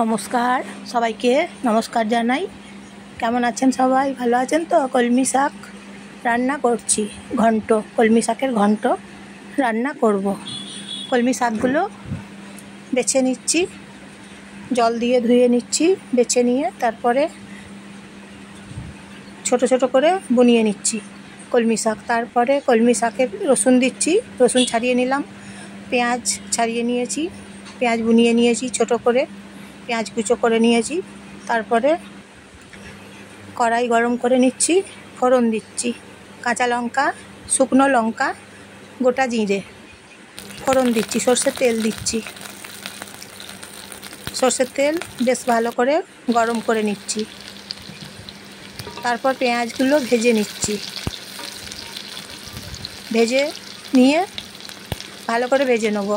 নমস্কার সবাইকে নমস্কার জানাই। কেমন আছেন সবাই? ভালো আছেন তো? কলমি শাক রান্না করছি, ঘন্ট, কলমি শাকের ঘন্ট রান্না করব। কলমি শাকগুলো বেছে নিচ্ছি, জল দিয়ে ধুয়ে নিচ্ছি, বেছে নিয়ে তারপরে ছোট ছোট করে বুনিয়ে নিচ্ছি কলমি শাক। তারপরে কলমি শাকের রসুন দিচ্ছি, রসুন ছাড়িয়ে নিলাম, পেঁয়াজ ছাড়িয়ে নিয়েছি, পেঁয়াজ বুনিয়ে নিয়েছি ছোট করে, পেঁয়াজ কুচো করে নিয়েছি। তারপরে কড়াই গরম করে নিচ্ছি, ফোড়ন দিচ্ছি, কাঁচা লঙ্কা, শুকনো লঙ্কা, গোটা জিরে ফোড়ন দিচ্ছি, সর্ষের তেল দিচ্ছি, সর্ষের তেল বেশ ভালো করে গরম করে নিচ্ছি। তারপর পেঁয়াজগুলো ভেজে নিচ্ছি, ভেজে নিয়ে ভালো করে ভেজে নেব।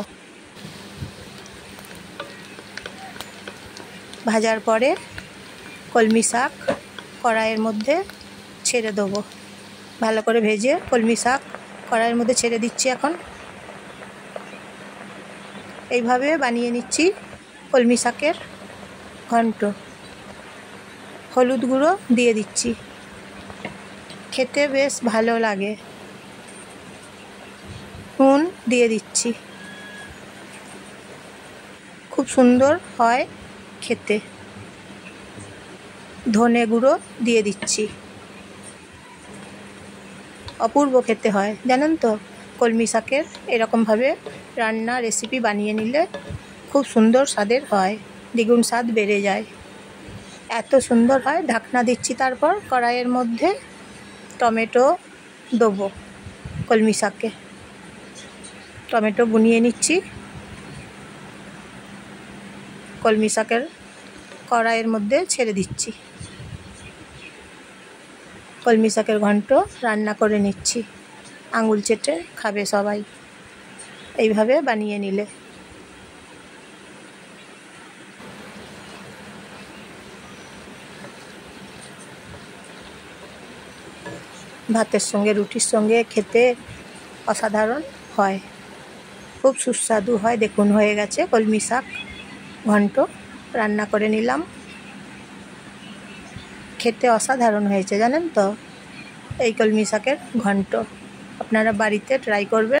ভাজার পরে কলমি শাক কড়াইয়ের মধ্যে ছেড়ে দেবো। ভালো করে ভেজে কলমি শাক কড়াইয়ের মধ্যে ছেড়ে দিচ্ছি। এখন এইভাবে বানিয়ে নিচ্ছি কলমি শাকের ঘন্ট। হলুদ গুঁড়ো দিয়ে দিচ্ছি, খেতে বেশ ভালো লাগে। নুন দিয়ে দিচ্ছি, খুব সুন্দর হয় খেতে। ধনে গুঁড়ো দিয়ে দিচ্ছি, অপূর্ব খেতে হয়, জানেন তো? কলমি শাকের এরকমভাবে রান্না রেসিপি বানিয়ে নিলে খুব সুন্দর স্বাদের হয়, দ্বিগুণ স্বাদ বেড়ে যায়, এত সুন্দর হয়। ঢাকনা দিচ্ছি, তারপর কড়াইয়ের মধ্যে টমেটো দেবো। কলমি শাকে টমেটো বুনিয়ে নিচ্ছি, কলমি শাকের কড়াইয়ের মধ্যে ছেড়ে দিচ্ছি। কলমি শাকের ঘন্ট রান্না করে নিচ্ছি, আঙুল চেটে খাবে সবাই এইভাবে বানিয়ে নিলে। ভাতের সঙ্গে, রুটির সঙ্গে খেতে অসাধারণ হয়, খুব সুস্বাদু হয়। দেখুন, হয়ে গেছে কলমি শাক ঘন্ট রান্না করে নিলাম, খেতে অসাধারণ হয়েছে, জানেন তো? এই কলমি শাকের ঘন্ট আপনারা বাড়িতে ট্রাই করবেন।